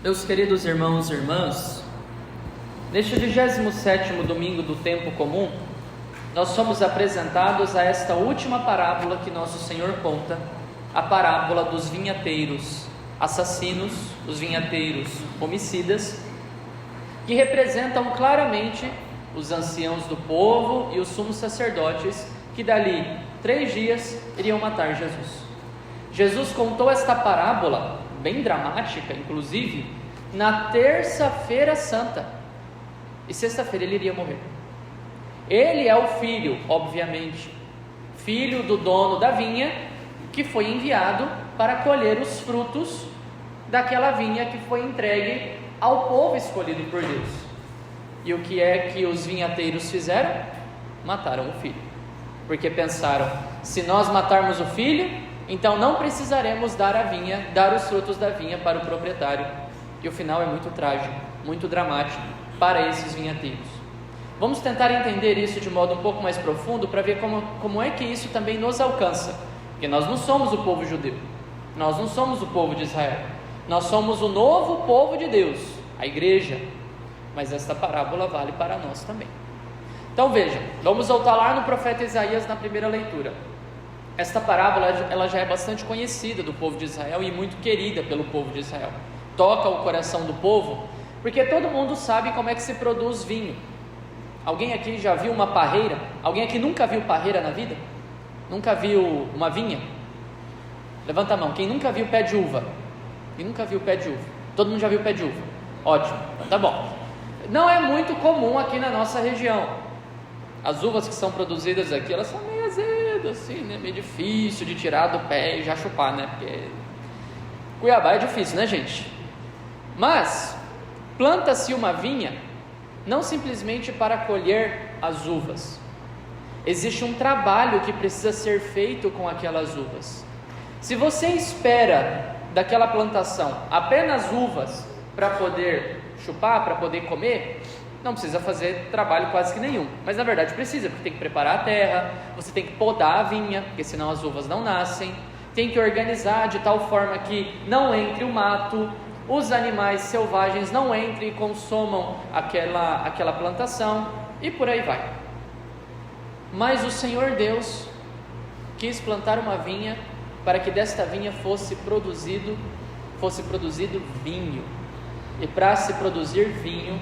Meus queridos irmãos e irmãs, neste 27º domingo do tempo comum, nós somos apresentados a esta última parábola que nosso Senhor conta, a parábola dos vinhateiros assassinos, os vinhateiros homicidas, que representam claramente os anciãos do povo e os sumos sacerdotes, que dali 3 dias iriam matar Jesus. Jesus contou esta parábola, bem dramática inclusive, na terça-feira santa, e sexta-feira ele iria morrer. Ele é o filho, obviamente, filho do dono da vinha, que foi enviado para colher os frutos daquela vinha que foi entregue ao povo escolhido por Deus. E o que é que os vinhateiros fizeram? Mataram o filho, porque pensaram: se nós matarmos o filho, então não precisaremos dar a vinha, dar os frutos da vinha para o proprietário. E o final é muito trágico, muito dramático para esses vinhateiros. Vamos tentar entender isso de modo um pouco mais profundo, para ver como é que isso também nos alcança. Porque nós não somos o povo judeu, nós não somos o povo de Israel, nós somos o novo povo de Deus, a igreja. Mas esta parábola vale para nós também. Então veja, vamos voltar lá no profeta Isaías na primeira leitura. Esta parábola ela já é bastante conhecida do povo de Israel e muito querida pelo povo de Israel. Toca o coração do povo, porque todo mundo sabe como é que se produz vinho. Alguém aqui já viu uma parreira? Alguém aqui nunca viu parreira na vida? Nunca viu uma vinha? Levanta a mão, quem nunca viu pé de uva? Quem nunca viu pé de uva? Todo mundo já viu pé de uva? Ótimo, então tá bom. Não é muito comum aqui na nossa região. As uvas que são produzidas aqui, elas são meio azedas, assim, né? Meio difícil de tirar do pé e já chupar, né? Porque Cuiabá é difícil, né, gente? Mas planta-se uma vinha não simplesmente para colher as uvas. Existe um trabalho que precisa ser feito com aquelas uvas. Se você espera daquela plantação apenas uvas para poder chupar, para poder comer, não precisa fazer trabalho quase que nenhum. Mas na verdade precisa, porque tem que preparar a terra, você tem que podar a vinha, porque senão as uvas não nascem, tem que organizar de tal forma que não entre o mato, os animais selvagens não entrem e consumam aquela plantação, e por aí vai. Mas o Senhor Deus quis plantar uma vinha para que desta vinha fosse produzido vinho. E para se produzir vinho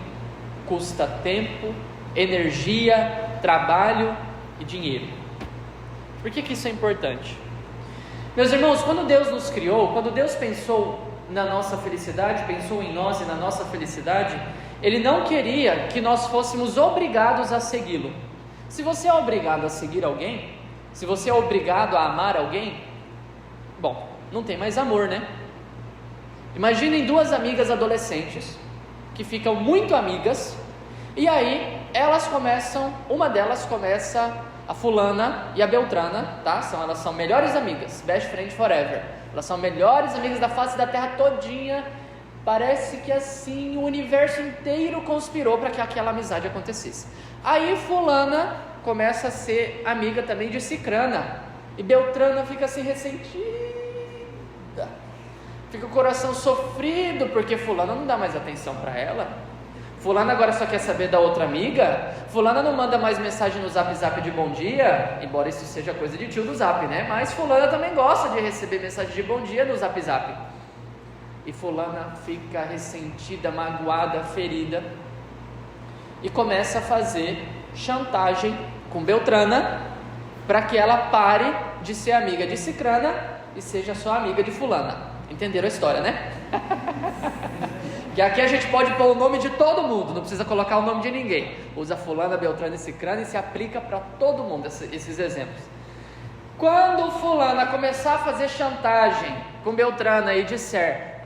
custa tempo, energia, trabalho e dinheiro. Por que isso é importante? Meus irmãos, quando Deus nos criou, quando Deus pensou na nossa felicidade, pensou em nós e na nossa felicidade, Ele não queria que nós fôssemos obrigados a segui-lo. Se você é obrigado a seguir alguém, se você é obrigado a amar alguém, bom, não tem mais amor, né? Imaginem 2 amigas adolescentes que ficam muito amigas, e aí uma delas começa, a fulana e a beltrana, tá? Elas são melhores amigas, best friend forever. Elas são melhores amigas da face da terra todinha. Parece que assim o universo inteiro conspirou para que aquela amizade acontecesse. Aí fulana começa a ser amiga também de cicrana, e beltrana fica assim ressentida, fica o coração sofrido, porque fulana não dá mais atenção para ela. Fulana agora só quer saber da outra amiga. Fulana não manda mais mensagem no zap de bom dia, embora isso seja coisa de tio do zap, né? Mas fulana também gosta de receber mensagem de bom dia no zap. E fulana fica ressentida, magoada, ferida, e começa a fazer chantagem com beltrana para que ela pare de ser amiga de cicrana e seja só amiga de fulana. Entenderam a história, né? Que aqui a gente pode pôr o nome de todo mundo, não precisa colocar o nome de ninguém. Usa fulana, beltrana e cicrana e se aplica para todo mundo esses exemplos. Quando fulana começar a fazer chantagem com beltrana e disser: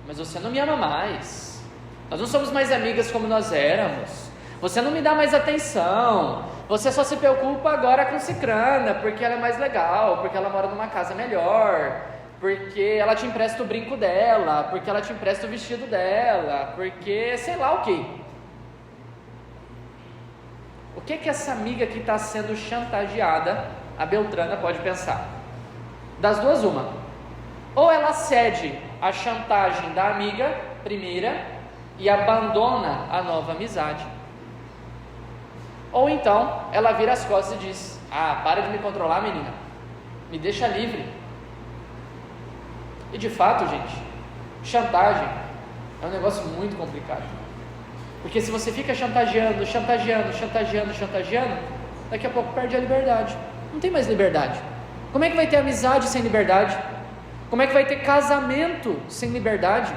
mas você não me ama mais, nós não somos mais amigas como nós éramos, você não me dá mais atenção, você só se preocupa agora com cicrana, porque ela é mais legal, porque ela mora numa casa melhor, porque ela te empresta o brinco dela, porque ela te empresta o vestido dela, porque sei lá o que. O que essa amiga que está sendo chantageada, a beltrana, pode pensar? Das duas uma: ou ela cede a chantagem da amiga primeira e abandona a nova amizade. Ou então ela vira as costas e diz: para de me controlar, menina, me deixa livre. E de fato, gente, chantagem é um negócio muito complicado, porque se você fica chantageando, daqui a pouco perde a liberdade, não tem mais liberdade. Como é que vai ter amizade sem liberdade? Como é que vai ter casamento sem liberdade?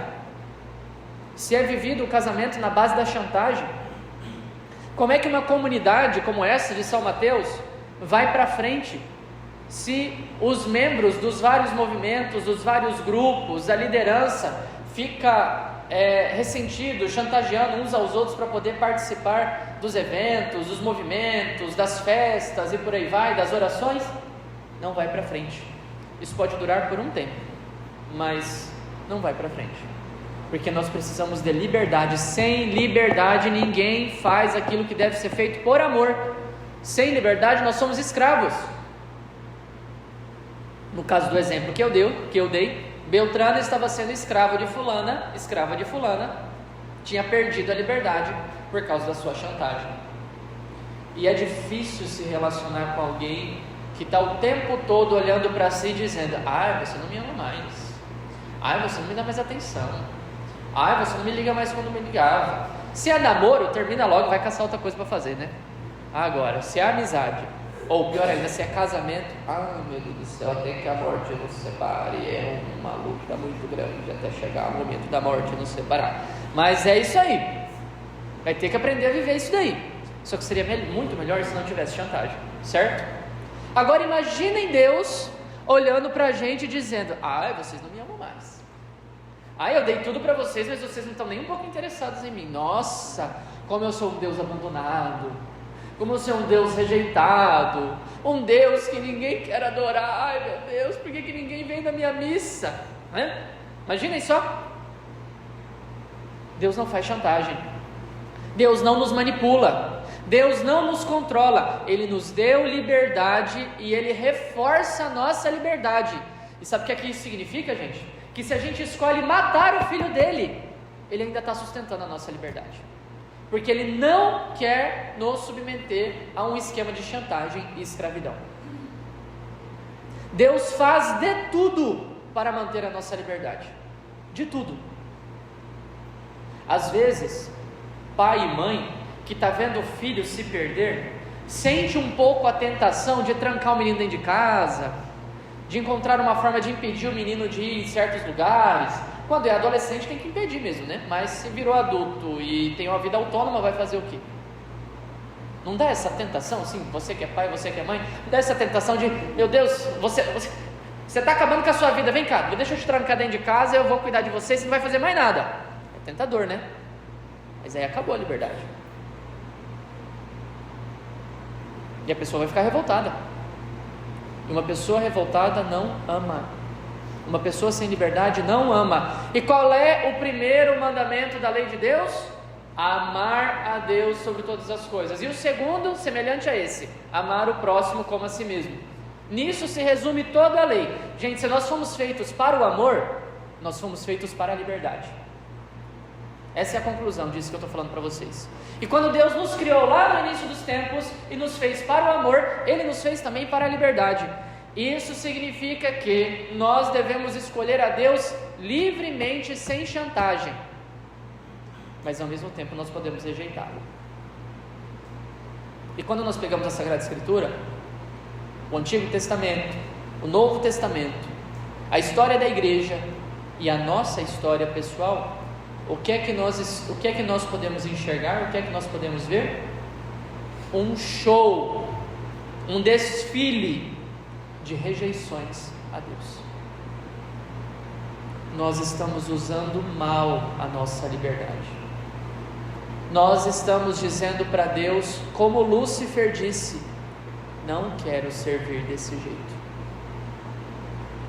Se é vivido o casamento na base da chantagem, como é que uma comunidade como essa de São Mateus vai para frente, se os membros dos vários movimentos, dos vários grupos, a liderança fica ressentido, chantageando uns aos outros para poder participar dos eventos, dos movimentos, das festas e por aí vai, das orações? Não vai para frente. Isso pode durar por um tempo, mas não vai para frente, porque nós precisamos de liberdade. Sem liberdade ninguém faz aquilo que deve ser feito por amor. Sem liberdade nós somos escravos. No caso do exemplo que eu dei, Beltrano estava sendo escrava de fulana, tinha perdido a liberdade por causa da sua chantagem. E é difícil se relacionar com alguém que está o tempo todo olhando para si dizendo: você não me ama mais, você não me dá mais atenção, você não me liga mais quando me ligava. Se é namoro, termina logo, vai caçar outra coisa para fazer, né? Agora, se é amizade, ou pior ainda, se é casamento, meu Deus do céu, até que a morte nos separe, é uma luta muito grande até chegar o momento da morte nos separar. Mas é isso aí, vai ter que aprender a viver isso daí. Só que seria muito melhor se não tivesse chantagem, certo? Agora imaginem Deus olhando para a gente dizendo: vocês não me amam mais, eu dei tudo para vocês, mas vocês não estão nem um pouco interessados em mim. Nossa, como eu sou um Deus abandonado, como eu sou um Deus rejeitado, um Deus que ninguém quer adorar. Meu Deus, por que ninguém vem na minha missa? Imaginem só. Deus não faz chantagem, Deus não nos manipula, Deus não nos controla. Ele nos deu liberdade e Ele reforça a nossa liberdade. E sabe o que isso significa, gente? Que se a gente escolhe matar o filho dele, Ele ainda está sustentando a nossa liberdade, porque Ele não quer nos submeter a um esquema de chantagem e escravidão. Deus faz de tudo para manter a nossa liberdade, de tudo. Às vezes, pai e mãe que está vendo o filho se perder, sente um pouco a tentação de trancar o menino dentro de casa, de encontrar uma forma de impedir o menino de ir em certos lugares. Quando é adolescente tem que impedir mesmo, né? Mas se virou adulto e tem uma vida autônoma, vai fazer o quê? Não dá essa tentação, assim, você que é pai, você que é mãe, não dá essa tentação de: meu Deus, você está acabando com a sua vida, vem cá, deixa eu te trancar dentro de casa, eu vou cuidar de você, você não vai fazer mais nada. É tentador, né? Mas aí acabou a liberdade, e a pessoa vai ficar revoltada. E uma pessoa revoltada não ama. Uma pessoa sem liberdade não ama. E qual é o primeiro mandamento da lei de Deus? Amar a Deus sobre todas as coisas. E o segundo, semelhante a esse: amar o próximo como a si mesmo. Nisso se resume toda a lei. Gente, se nós fomos feitos para o amor, nós fomos feitos para a liberdade. Essa é a conclusão disso que eu estou falando para vocês. E quando Deus nos criou lá no início dos tempos e nos fez para o amor, Ele nos fez também para a liberdade. Isso significa que nós devemos escolher a Deus livremente, sem chantagem, mas ao mesmo tempo nós podemos rejeitá-lo. E quando nós pegamos a Sagrada Escritura, o Antigo Testamento, o Novo Testamento, a história da igreja e a nossa história pessoal, o que é que nós podemos enxergar? O que é que nós podemos ver? Um show, um desfile de rejeições a Deus. Nós estamos usando mal a nossa liberdade. Nós estamos dizendo para Deus, como Lúcifer disse: não quero servir desse jeito,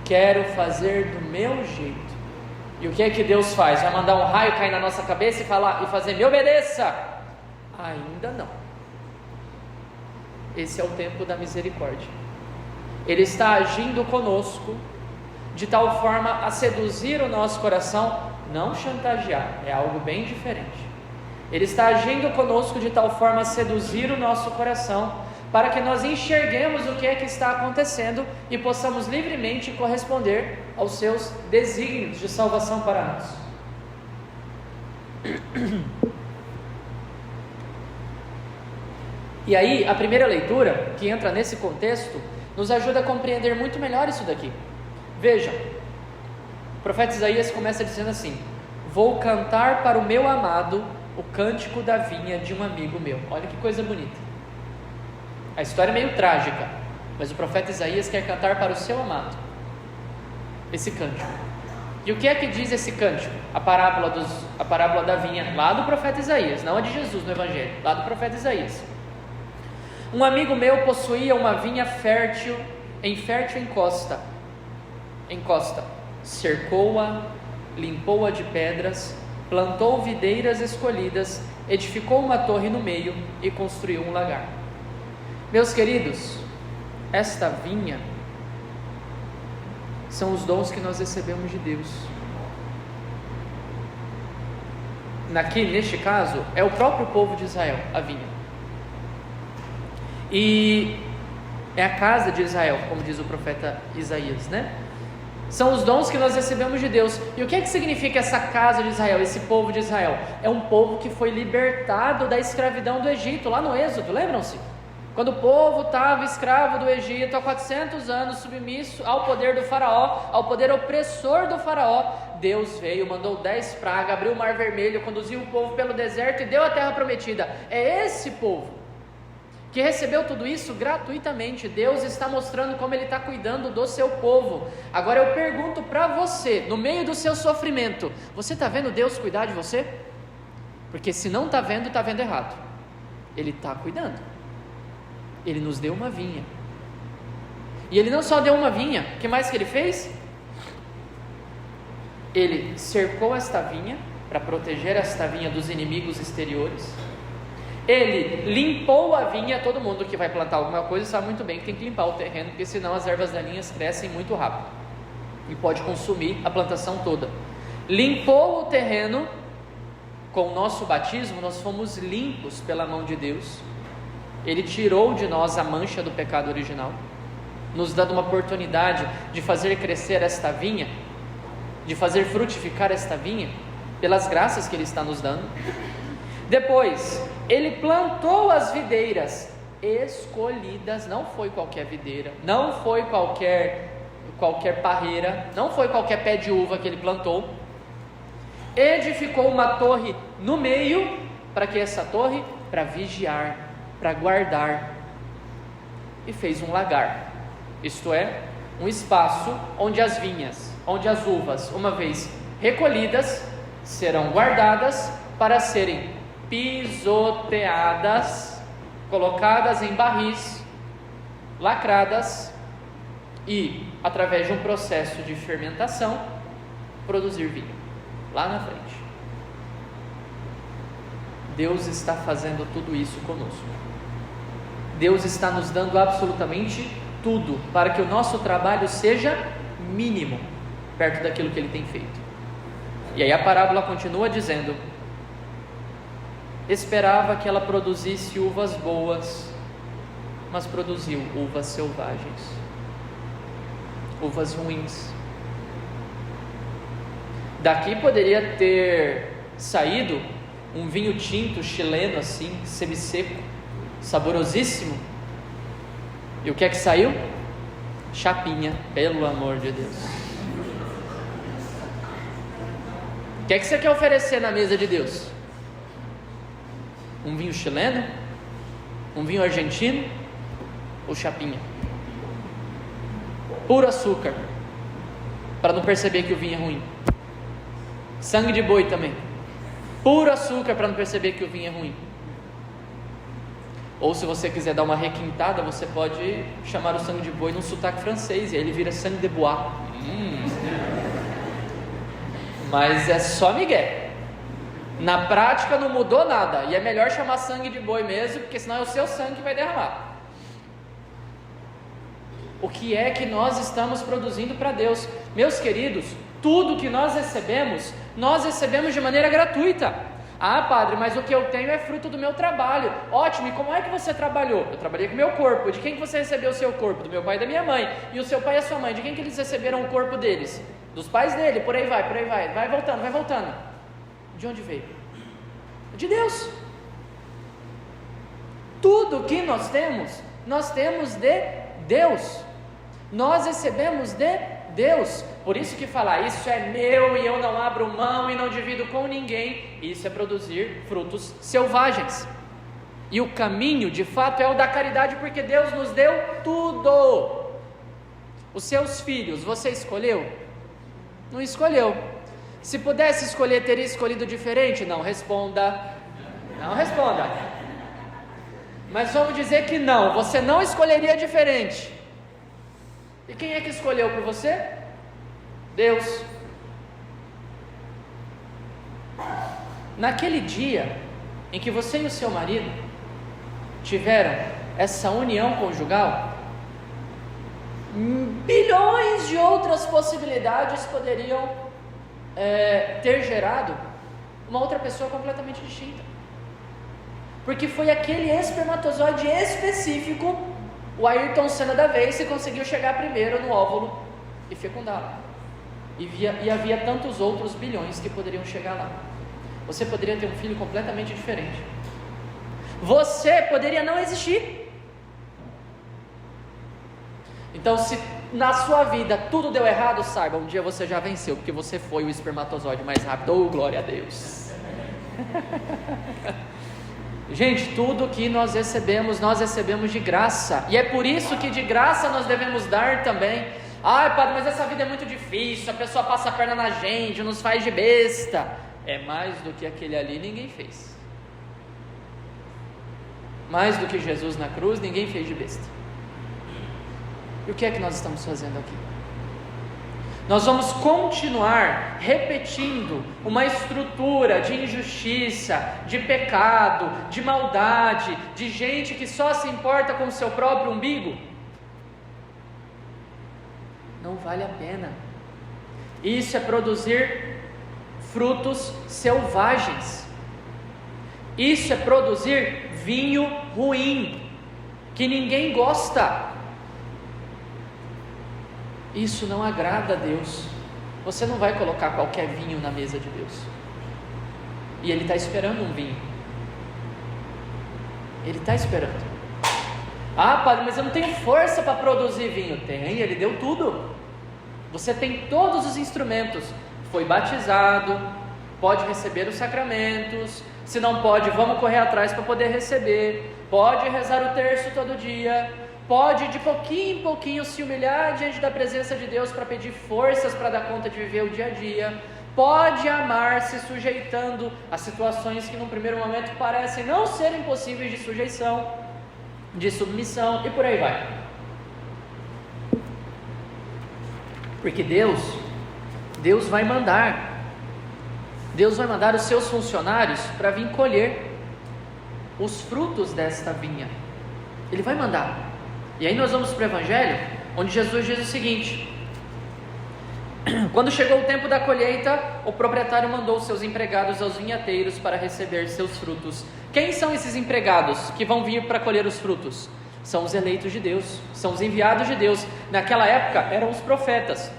quero fazer do meu jeito. E o que é que Deus faz? Vai mandar um raio cair na nossa cabeça e fazer: me obedeça? Ainda não. Esse é o tempo da misericórdia. Ele está agindo conosco de tal forma a seduzir o nosso coração, não chantagear, é algo bem diferente. Ele está agindo conosco de tal forma a seduzir o nosso coração, para que nós enxerguemos o que é que está acontecendo e possamos livremente corresponder aos seus desígnios de salvação para nós. E aí, a primeira leitura, que entra nesse contexto, nos ajuda a compreender muito melhor isso daqui. Vejam, o profeta Isaías começa dizendo assim: vou cantar para o meu amado o cântico da vinha de um amigo meu. Olha que coisa bonita. A história é meio trágica, mas o profeta Isaías quer cantar para o seu amado esse cântico. E o que é que diz esse cântico? A parábola da vinha, lá do profeta Isaías, não a de Jesus no Evangelho, lá do profeta Isaías. Um amigo meu possuía uma vinha fértil encosta, cercou-a, limpou-a de pedras, plantou videiras escolhidas, edificou uma torre no meio e construiu um lagar. Meus queridos, esta vinha são os dons que nós recebemos de Deus. Neste caso, é o próprio povo de Israel, a vinha. E é a casa de Israel, como diz o profeta Isaías, né? São os dons que nós recebemos de Deus. E o que é que significa essa casa de Israel, esse povo de Israel? É um povo que foi libertado da escravidão do Egito, lá no Êxodo, lembram-se? Quando o povo estava escravo do Egito há 400 anos, submisso ao poder do faraó, ao poder opressor do faraó, Deus veio, mandou 10 pragas, abriu o mar vermelho, conduziu o povo pelo deserto e deu a terra prometida. É esse povo que recebeu tudo isso gratuitamente. Deus está mostrando como Ele está cuidando do seu povo. Agora eu pergunto para você, no meio do seu sofrimento, você está vendo Deus cuidar de você? Porque se não está vendo errado. Ele está cuidando. Ele nos deu uma vinha. E Ele não só deu uma vinha, o que mais que Ele fez? Ele cercou esta vinha, para proteger esta vinha dos inimigos exteriores. Ele limpou a vinha. Todo mundo que vai plantar alguma coisa sabe muito bem que tem que limpar o terreno, porque senão as ervas daninhas crescem muito rápido e pode consumir a plantação toda. Limpou o terreno. Com o nosso batismo nós fomos limpos pela mão de Deus. Ele tirou de nós a mancha do pecado original, nos dando uma oportunidade de fazer crescer esta vinha, de fazer frutificar esta vinha, pelas graças que Ele está nos dando. Depois, Ele plantou as videiras escolhidas. Não foi qualquer videira, não foi qualquer parreira, não foi qualquer pé de uva que Ele plantou. Edificou uma torre no meio. Para que essa torre? Para vigiar, para guardar. E fez um lagar, isto é, um espaço onde as vinhas, onde as uvas, uma vez recolhidas, serão guardadas para serem pisoteadas, colocadas em barris, lacradas e, através de um processo de fermentação, produzir vinho lá na frente. Deus está fazendo tudo isso conosco. Deus está nos dando absolutamente tudo para que o nosso trabalho seja mínimo perto daquilo que Ele tem feito. E aí a parábola continua dizendo: esperava que ela produzisse uvas boas, mas produziu uvas selvagens, uvas ruins. Daqui poderia ter saído um vinho tinto chileno assim, semi-seco, saborosíssimo. E o que é que saiu? Chapinha, pelo amor de Deus. O que é que você quer oferecer na mesa de Deus? Um vinho chileno? Um vinho argentino? Ou chapinha? Puro açúcar, para não perceber que o vinho é ruim. Sangue de boi também, puro açúcar, para não perceber que o vinho é ruim. Ou se você quiser dar uma requintada, você pode chamar o sangue de boi num sotaque francês, e aí ele vira sangue de bois. Mas é só migué. Na prática não mudou nada, e é melhor chamar sangue de boi mesmo, porque senão é o seu sangue que vai derramar. o que é que nós estamos produzindo para Deus. Meus queridos, tudo que nós recebemos de maneira gratuita. Ah, padre, mas o que eu tenho é fruto do meu trabalho. Ótimo, e como é que você trabalhou? Eu trabalhei com o meu corpo. De quem que você recebeu o seu corpo? Do meu pai e da minha mãe. E o seu pai e a sua mãe, de quem que eles receberam o corpo deles? Dos pais dele, por aí vai, vai voltando. De onde veio? De Deus. Tudo que nós temos de Deus. Nós recebemos de Deus. Por isso que falar, isso é meu e eu não abro mão e não divido com ninguém, isso é produzir frutos selvagens. E o caminho, de fato, é o da caridade, porque Deus nos deu tudo. Os seus filhos, você escolheu? Não escolheu. Se pudesse escolher, teria escolhido diferente? Não responda. Mas vamos dizer que não, você não escolheria diferente. E quem é que escolheu por você? Deus. Naquele dia em que você e o seu marido tiveram essa união conjugal, bilhões de outras possibilidades poderiam ter gerado uma outra pessoa completamente distinta, porque foi aquele espermatozoide específico, o Ayrton Senna da vez, que conseguiu chegar primeiro no óvulo e fecundá-lo. E havia tantos outros bilhões que poderiam chegar lá. Você poderia ter um filho completamente diferente. Você poderia não existir. Então, se na sua vida tudo deu errado, saiba, um dia você já venceu, porque você foi o espermatozoide mais rápido. Oh, glória a Deus. Gente, tudo que nós recebemos de graça. E é por isso que de graça nós devemos dar também. Ai, padre, mas essa vida é muito difícil, a pessoa passa a perna na gente, nos faz de besta. É mais do que aquele ali, ninguém fez. Mais do que Jesus na cruz, ninguém fez de besta. E o que é que nós estamos fazendo aqui? Nós vamos continuar repetindo uma estrutura de injustiça, de pecado, de maldade, de gente que só se importa com o seu próprio umbigo? Não vale a pena. Isso é produzir frutos selvagens. Isso é produzir vinho ruim, que ninguém gosta. Isso não agrada a Deus. Você não vai colocar qualquer vinho na mesa de Deus. E Ele está esperando um vinho. Ele está esperando. Ah, padre, mas eu não tenho força para produzir vinho. Tem, Ele deu tudo. Você tem todos os instrumentos. Foi batizado, pode receber os sacramentos. Se não pode, vamos correr atrás para poder receber. Pode rezar o terço todo dia. Pode de pouquinho em pouquinho se humilhar diante da presença de Deus para pedir forças para dar conta de viver o dia a dia. Pode amar se sujeitando a situações que num primeiro momento parecem não serem possíveis de sujeição, de submissão, e por aí vai. Porque Deus vai mandar os seus funcionários para vir colher os frutos desta vinha. Ele vai mandar. E aí nós vamos para o Evangelho, onde Jesus diz o seguinte: quando chegou o tempo da colheita, o proprietário mandou seus empregados aos vinhateiros para receber seus frutos. Quem são esses empregados que vão vir para colher os frutos? São os eleitos de Deus, são os enviados de Deus. Naquela época eram os profetas,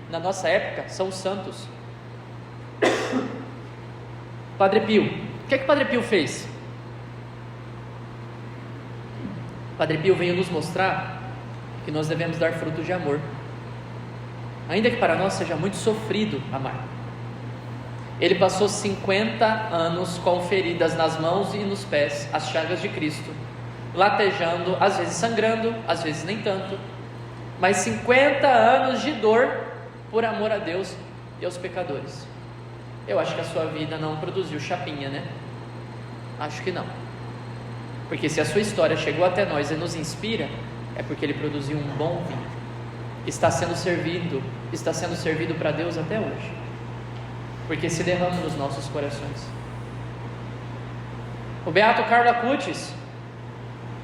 na nossa época são os santos. Padre Pio, o que Padre Pio fez? Padre Pio veio nos mostrar que nós devemos dar frutos de amor, ainda que para nós seja muito sofrido amar. Ele passou 50 anos com feridas nas mãos e nos pés, as chagas de Cristo, latejando, às vezes sangrando, às vezes nem tanto, mas 50 anos de dor por amor a Deus e aos pecadores. Eu acho que a sua vida não produziu chapinha, né? Acho que não. Porque se a sua história chegou até nós e nos inspira, é porque ele produziu um bom vinho. Está sendo servido para Deus até hoje, porque se derrama nos nossos corações. O beato Carlo Acutis,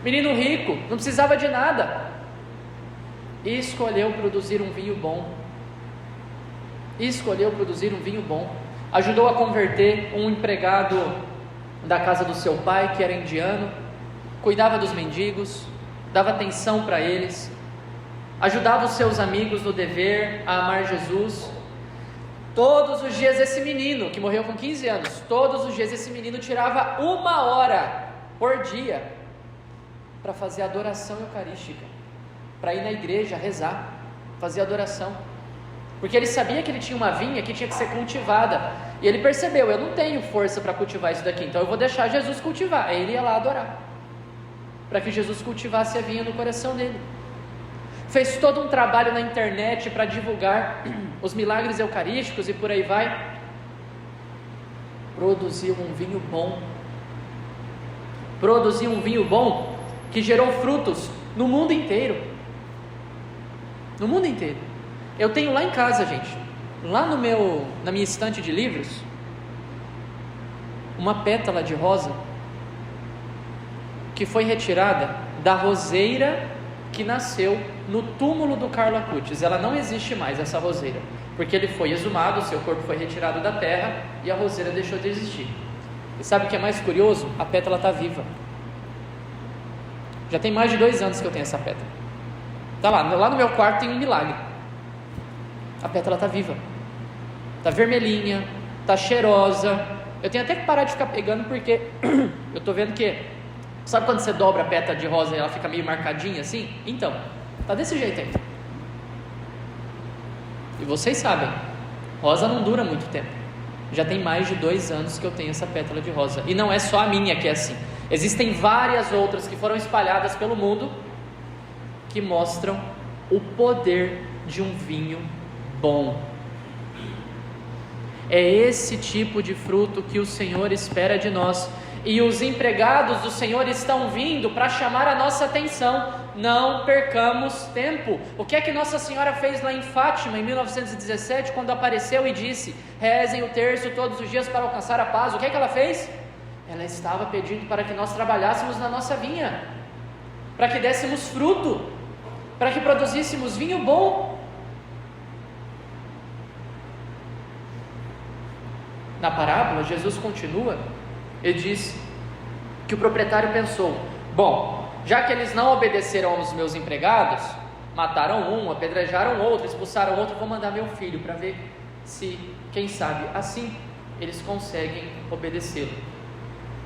menino rico, não precisava de nada, e escolheu produzir um vinho bom. Ajudou a converter um empregado da casa do seu pai, que era indiano, cuidava dos mendigos, dava atenção para eles, ajudava os seus amigos no dever a amar Jesus. Todos os dias esse menino, que morreu com 15 anos, todos os dias esse menino tirava 1 hora por dia para fazer adoração eucarística, para ir na igreja rezar, fazer adoração, porque ele sabia que ele tinha uma vinha que tinha que ser cultivada, e ele percebeu: eu não tenho força para cultivar isso daqui, então eu vou deixar Jesus cultivar. Aí ele ia lá adorar, para que Jesus cultivasse a vinha no coração dele. Fez todo um trabalho na internet para divulgar os milagres eucarísticos e por aí vai. Produziu um vinho bom, que gerou frutos no mundo inteiro. Eu tenho lá em casa, gente, lá na minha estante de livros, uma pétala de rosa que foi retirada da roseira que nasceu no túmulo do Carlo Acutis. Ela não existe mais, essa roseira, porque ele foi exumado, seu corpo foi retirado da terra e a roseira deixou de existir. E sabe o que é mais curioso? A pétala está viva. Já tem mais de 2 anos que eu tenho essa pétala. Está lá no meu quarto tem um milagre. A pétala está viva, está vermelhinha, está cheirosa. Eu tenho até que parar de ficar pegando, porque eu estou vendo que, sabe quando você dobra a pétala de rosa e ela fica meio marcadinha assim? Então, está desse jeito aí. E vocês sabem, rosa não dura muito tempo. Já tem mais de 2 anos que eu tenho essa pétala de rosa, e não é só a minha que é assim. Existem várias outras que foram espalhadas pelo mundo, que mostram o poder de um vinho bom. É esse tipo de fruto que o Senhor espera de nós, e os empregados do Senhor estão vindo para chamar a nossa atenção. Não percamos tempo. O que é que Nossa Senhora fez lá em Fátima em 1917, quando apareceu e disse: rezem o terço todos os dias para alcançar a paz? O que é que ela fez? Ela estava pedindo para que nós trabalhássemos na nossa vinha, para que dessemos fruto, para que produzíssemos vinho bom. Na parábola, Jesus continua e diz que o proprietário pensou: bom, já que eles não obedeceram aos meus empregados, mataram um, apedrejaram outro, expulsaram outro, vou mandar meu filho para ver se, quem sabe, assim eles conseguem obedecê-lo.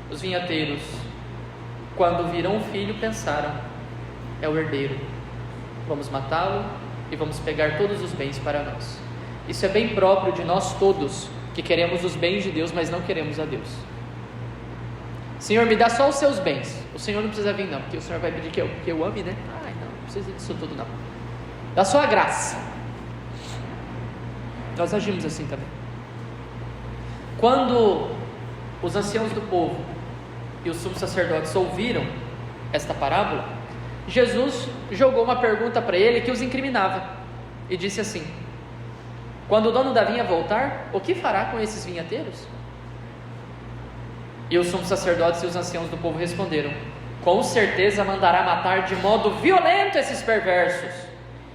Os vinhateiros, quando viram o filho, pensaram: é o herdeiro, vamos matá-lo e vamos pegar todos os bens para nós. Isso é bem próprio de nós todos, que queremos os bens de Deus, mas não queremos a Deus. Senhor, me dá só os seus bens. O Senhor não precisa vir não, porque o Senhor vai pedir que eu ame, né? Ai, não precisa disso tudo não. Dá só a graça. Nós agimos assim também. Quando os anciãos do povo e os sumos sacerdotes ouviram esta parábola, Jesus jogou uma pergunta para ele que os incriminava, e disse assim: quando o dono da vinha voltar, o que fará com esses vinhateiros? E os sumos sacerdotes e os anciãos do povo responderam: com certeza mandará matar de modo violento esses perversos,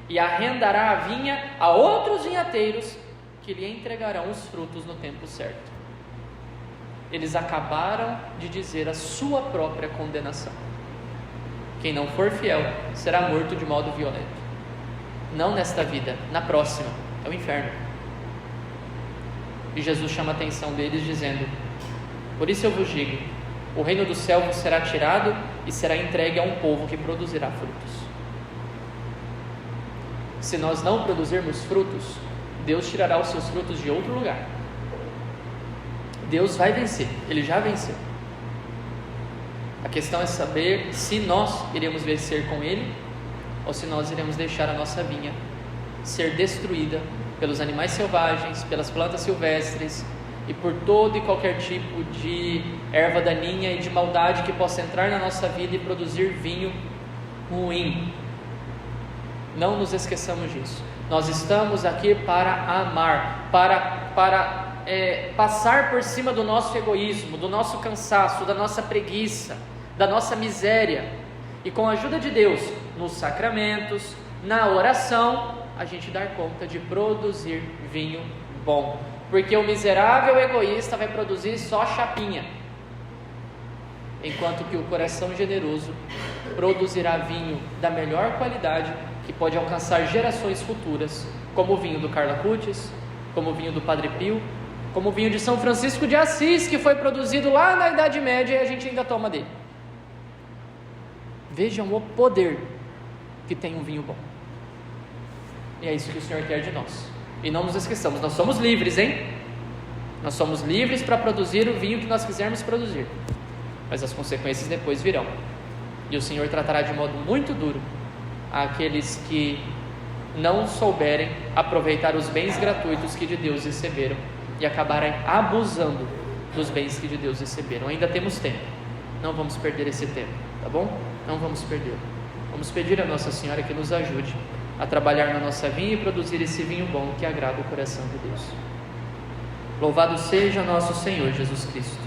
e arrendará a vinha a outros vinhateiros, que lhe entregarão os frutos no tempo certo. Eles acabaram de dizer a sua própria condenação: quem não for fiel será morto de modo violento. Não nesta vida, na próxima é o inferno. E Jesus chama a atenção deles dizendo: por isso eu vos digo, o reino do céu vos será tirado e será entregue a um povo que produzirá frutos. Se nós não produzirmos frutos, Deus tirará os seus frutos de outro lugar. Deus vai vencer, Ele já venceu. A questão é saber se nós iremos vencer com Ele, ou se nós iremos deixar a nossa vinha ser destruída pelos animais selvagens, pelas plantas silvestres e por todo e qualquer tipo de erva daninha e de maldade que possa entrar na nossa vida e produzir vinho ruim. Não nos esqueçamos disso. Nós estamos aqui para amar, para passar por cima do nosso egoísmo, do nosso cansaço, da nossa preguiça, da nossa miséria, e com a ajuda de Deus, nos sacramentos, na oração, a gente dar conta de produzir vinho bom, porque o miserável egoísta vai produzir só chapinha, enquanto que o coração generoso produzirá vinho da melhor qualidade, que pode alcançar gerações futuras, como o vinho do Carla Cutis, como o vinho do Padre Pio, como o vinho de São Francisco de Assis, que foi produzido lá na Idade Média e a gente ainda toma dele. Vejam o poder que tem um vinho bom. E é isso que o Senhor quer de nós. E não nos esqueçamos, nós somos livres, hein? Nós somos livres para produzir o vinho que nós quisermos produzir, mas as consequências depois virão. E o Senhor tratará de modo muito duro aqueles que não souberem aproveitar os bens gratuitos que de Deus receberam e acabarem abusando dos bens que de Deus receberam. Ainda temos tempo, não vamos perder esse tempo, tá bom? Não vamos perder. Vamos pedir a Nossa Senhora que nos ajude a trabalhar na nossa vinha e produzir esse vinho bom que agrada o coração de Deus. Louvado seja nosso Senhor Jesus Cristo.